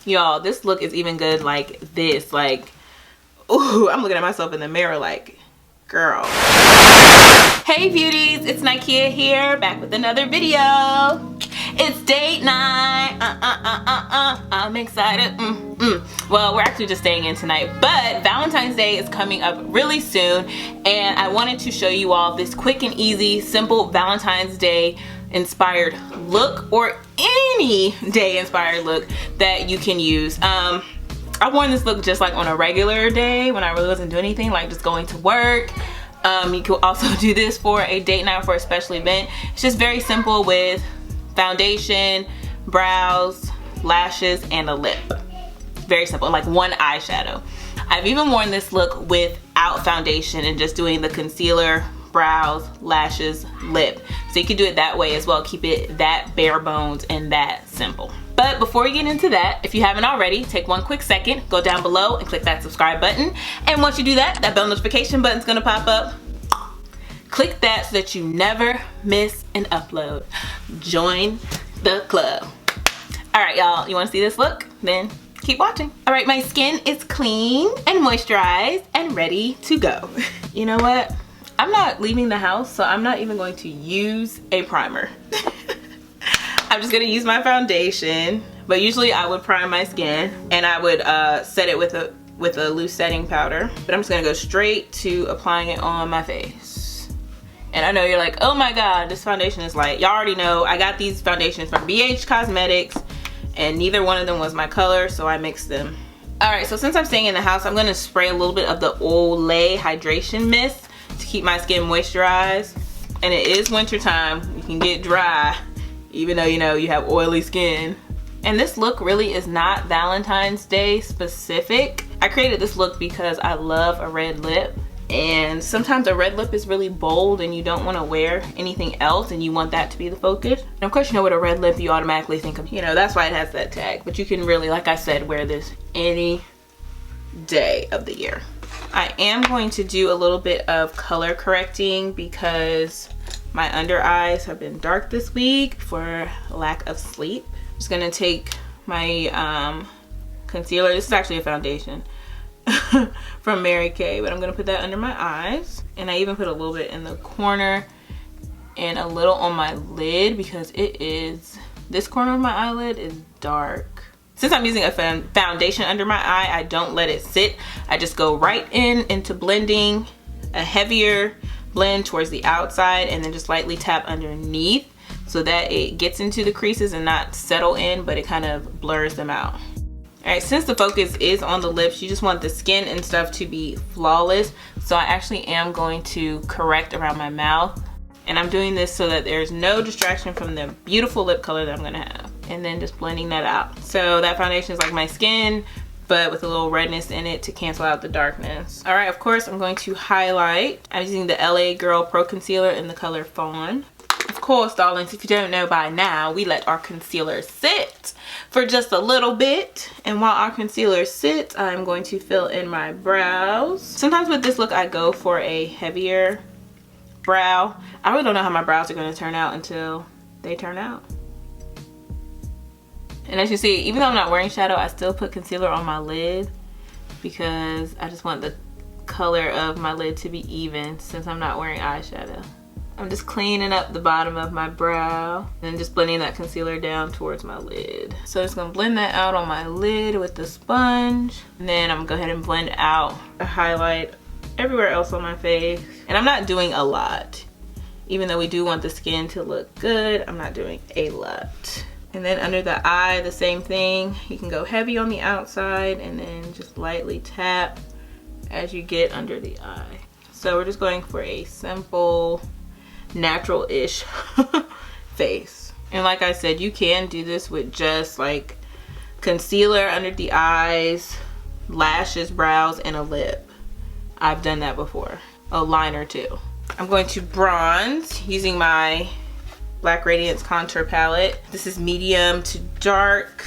Y'all, this look is even good like this. Like, ooh, I'm looking at myself in the mirror like, girl. Hey beauties, it's Nikea here, back with another video. It's date night. I'm excited. Well, we're actually just staying in tonight, but Valentine's Day is coming up really soon, and I wanted to show you all this quick and easy, simple Valentine's Day inspired look, or any day inspired look that you can use. I worn this look just like on a regular day when I really wasn't doing anything, like just going to work. You can also do this for a date night, for a special event. It's just very simple with foundation, brows, lashes, and a lip. Very simple, like one eyeshadow. I've even worn this look without foundation and just doing the concealer, brows, lashes, lip. So you can do it that way as well. Keep it that bare bones and that simple. But before we get into that, if you haven't already, take one quick second, go down below and click that subscribe button. And once you do that, that bell notification button's gonna pop up. Click that so that you never miss an upload. Join the club. All right, y'all, you wanna see this look? Then keep watching. All right, my skin is clean and moisturized and ready to go. You know what? I'm not leaving the house, so I'm not even going to use a primer. I'm just gonna use my foundation, but usually I would prime my skin and I would set it with a loose setting powder. But I'm just gonna go straight to applying it on my face. And I know you're like, oh my god, this foundation is light. Y'all already know I got these foundations from BH Cosmetics, and neither one of them was my color, so I mixed them. All right, so since I'm staying in the house, I'm gonna spray a little bit of the Olay Hydration Mist to keep my skin moisturized. And it is winter time, you can get dry, even though you know you have oily skin. And this look really is not Valentine's Day specific. I created this look because I love a red lip, and sometimes a red lip is really bold and you don't want to wear anything else and you want that to be the focus. And of course, you know, with a red lip you automatically think of, you know, that's why it has that tag. But you can really, like I said, wear this any day of the year. I am going to do a little bit of color correcting because my under eyes have been dark this week for lack of sleep. I'm just gonna take my concealer. This is actually a foundation from Mary Kay, but I'm gonna put that under my eyes. And I even put a little bit in the corner and a little on my lid because this corner of my eyelid is dark. Since I'm using a foundation under my eye, I don't let it sit. I just go right into blending a heavier blend towards the outside and then just lightly tap underneath so that it gets into the creases and not settle in, but it kind of blurs them out. All right, since the focus is on the lips, you just want the skin and stuff to be flawless. So I actually am going to correct around my mouth. And I'm doing this so that there's no distraction from the beautiful lip color that I'm gonna have. And then just blending that out. So that foundation is like my skin, but with a little redness in it to cancel out the darkness. All right, of course, I'm going to highlight. I'm using the LA Girl Pro Concealer in the color Fawn. Of course, darlings, if you don't know by now, we let our concealer sit for just a little bit. And while our concealer sits, I'm going to fill in my brows. Sometimes with this look, I go for a heavier brow. I really don't know how my brows are going to turn out until they turn out. And as you see, even though I'm not wearing shadow, I still put concealer on my lid because I just want the color of my lid to be even since I'm not wearing eyeshadow. I'm just cleaning up the bottom of my brow and just blending that concealer down towards my lid. So I'm just gonna blend that out on my lid with the sponge. And then I'm gonna go ahead and blend out a highlight everywhere else on my face. And I'm not doing a lot. Even though we do want the skin to look good, I'm not doing a lot. And then under the eye, the same thing. You can go heavy on the outside and then just lightly tap as you get under the eye. So we're just going for a simple, natural-ish face. And like I said, you can do this with just like concealer under the eyes, lashes, brows, and a lip. I've done that before. A liner too. I'm going to bronze using my Black Radiance contour palette. This is medium to dark.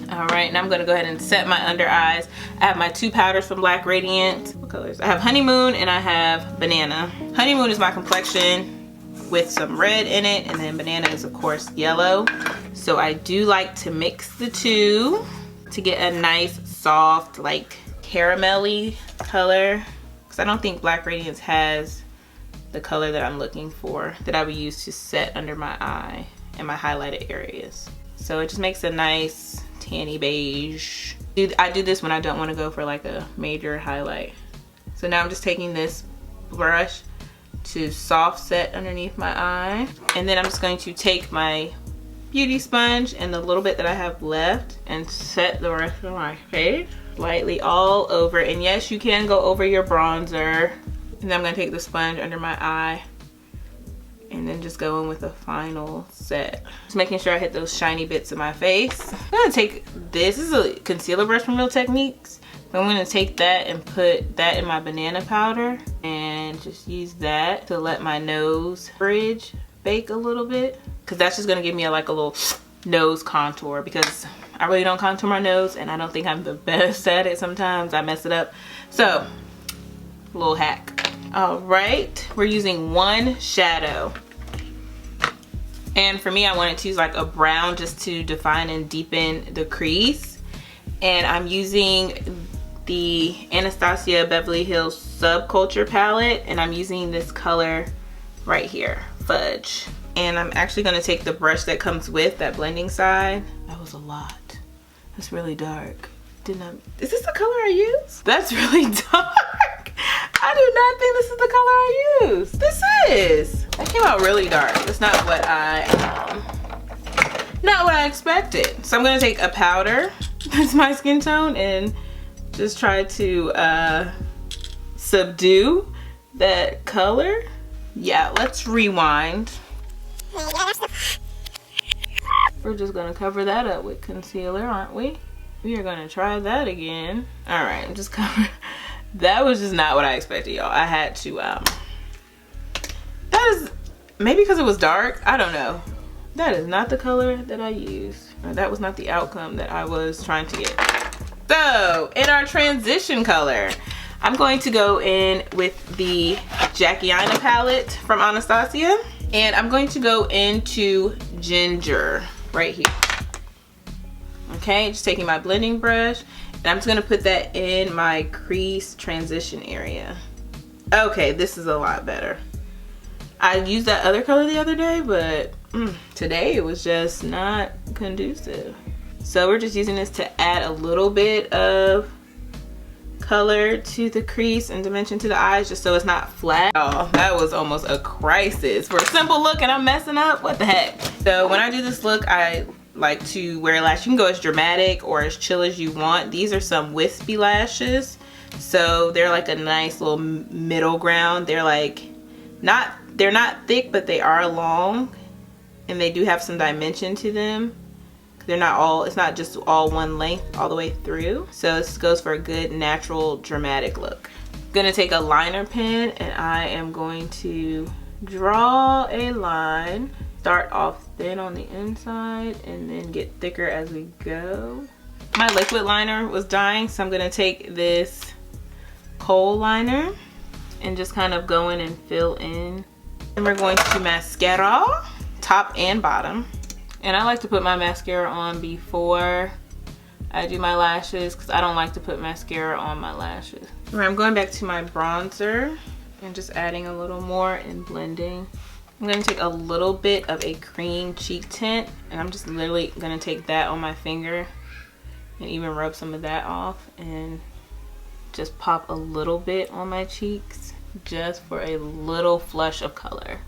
All right, and I'm gonna go ahead and set my under eyes. I have my two powders from Black Radiance. What colors? I have Honeymoon and I have Banana. Honeymoon is my complexion with some red in it, and then banana is of course yellow. So I do like to mix the two to get a nice soft like caramelly color, because I don't think Black Radiance has the color that I'm looking for that I would use to set under my eye and my highlighted areas. So it just makes a nice tanny beige. I do this when I don't want to go for like a major highlight. So now I'm just taking this brush to soft set underneath my eye, and then I'm just going to take my beauty sponge and the little bit that I have left and set the rest of my face lightly all over. And yes, you can go over your bronzer. And then I'm going to take the sponge under my eye and then just go in with a final set. Just making sure I hit those shiny bits of my face. I'm going to take this is a concealer brush from Real Techniques. I'm going to take that and put that in my banana powder and just use that to let my nose bridge bake a little bit, because that's just going to give me like a little nose contour, because I really don't contour my nose and I don't think I'm the best at it. Sometimes I mess it up. So a little hack. All right, we're using one shadow, and for me I wanted to use like a brown just to define and deepen the crease, and I'm using the Anastasia Beverly Hills Subculture palette, and I'm using this color right here, Fudge. And I'm actually going to take the brush that comes with that blending side. That was a lot. That's really dark. Is this the color I use? That's really dark. I do not think this is the color I used. This is. That came out really dark. It's not what I expected. So I'm gonna take a powder that's my skin tone and just try to subdue that color. Yeah, let's rewind. We're just gonna cover that up with concealer, aren't we? We are gonna try that again. All right, just cover. That was just not what I expected, y'all. I had to, that is, maybe because it was dark, I don't know. That is not the color that I used. That was not the outcome that I was trying to get. So, in our transition color, I'm going to go in with the Jackie Aina palette from Anastasia. And I'm going to go into Ginger right here. Okay, just taking my blending brush, and I'm just gonna put that in my crease transition area. Okay, this is a lot better. I used that other color the other day, but today it was just not conducive. So we're just using this to add a little bit of color to the crease and dimension to the eyes, just so it's not flat. Oh, that was almost a crisis for a simple look and I'm messing up. What the heck? So when I do this look, I like to wear lash. You can go as dramatic or as chill as you want. These are some wispy lashes, so they're like a nice little middle ground. They're like they're not thick, but they are long, and they do have some dimension to them. They're not all, it's not just all one length all the way through. So this goes for a good natural dramatic look. I'm gonna take a liner pen and I am going to draw a line. Start off thin on the inside and then get thicker as we go. My liquid liner was drying, so I'm gonna take this kohl liner and just kind of go in and fill in. And we're going to mascara, top and bottom. And I like to put my mascara on before I do my lashes, because I don't like to put mascara on my lashes. All right, I'm going back to my bronzer and just adding a little more and blending. I'm going to take a little bit of a cream cheek tint, and I'm just literally going to take that on my finger and even rub some of that off and just pop a little bit on my cheeks just for a little flush of color,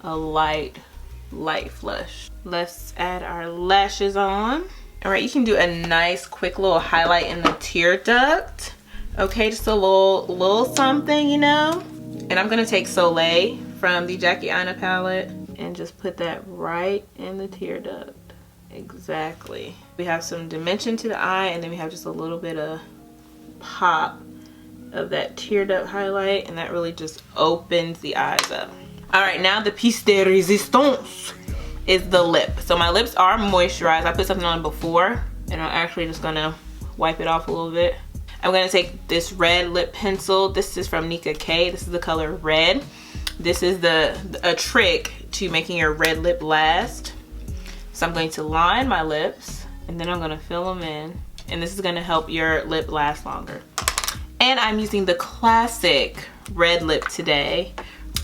a light flush. Let's add our lashes on. All right, you can do a nice quick little highlight in the tear duct. Okay, just a little something, you know. And I'm gonna take Soleil from the Jackie Aina palette and just put that right in the tear duct. Exactly. We have some dimension to the eye, and then we have just a little bit of pop of that tear duct highlight, and that really just opens the eyes up. All right, now the piece de resistance is the lip. So my lips are moisturized. I put something on before, and I'm actually just gonna wipe it off a little bit. I'm gonna take this red lip pencil. This is from Nikea. This is the color Red. this is a trick to making your red lip last. So I'm going to line my lips and then I'm gonna fill them in, and this is gonna help your lip last longer. And I'm using the classic red lip today.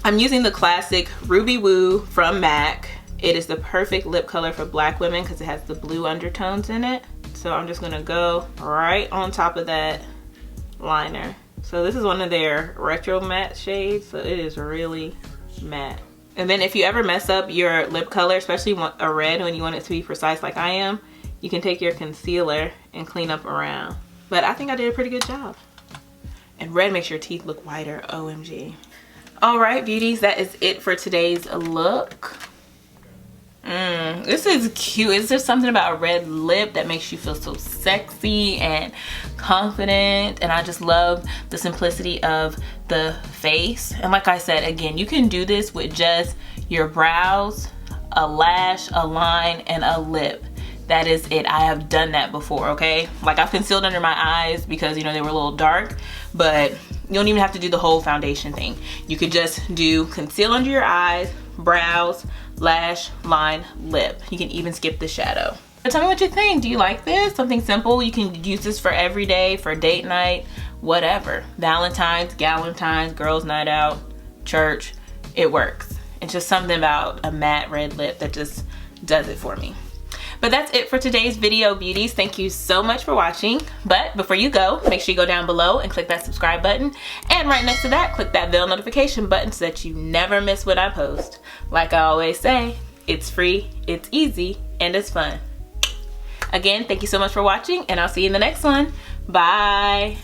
I'm using the classic Ruby Woo from MAC. It is the perfect lip color for black women because it has the blue undertones in it. So I'm just gonna go right on top of that liner. So this is one of their retro matte shades, so it is really matte. And then if you ever mess up your lip color, especially a red when you want it to be precise like I am, you can take your concealer and clean up around. But I think I did a pretty good job. And red makes your teeth look whiter, OMG. All right, beauties, that is it for today's look. This is cute. It's just something about a red lip that makes you feel so sexy and confident, and I just love the simplicity of the face. And like I said, again, you can do this with just your brows, a lash, a line, and a lip. That is it. I have done that before, okay? Like, I've concealed under my eyes because, you know, they were a little dark, but you don't even have to do the whole foundation thing. You could just do conceal under your eyes, brows, lash, line, lip. You can even skip the shadow. But tell me what you think. Do you like this? Something simple. You can use this for every day, for date night, whatever. Valentine's, Galentine's, girls' night out, church. It works. It's just something about a matte red lip that just does it for me. But that's it for today's video, beauties. Thank you so much for watching. But before you go, make sure you go down below and click that subscribe button. And right next to that, click that bell notification button so that you never miss what I post. Like I always say, it's free, it's easy, and it's fun. Again, thank you so much for watching, and I'll see you in the next one. Bye.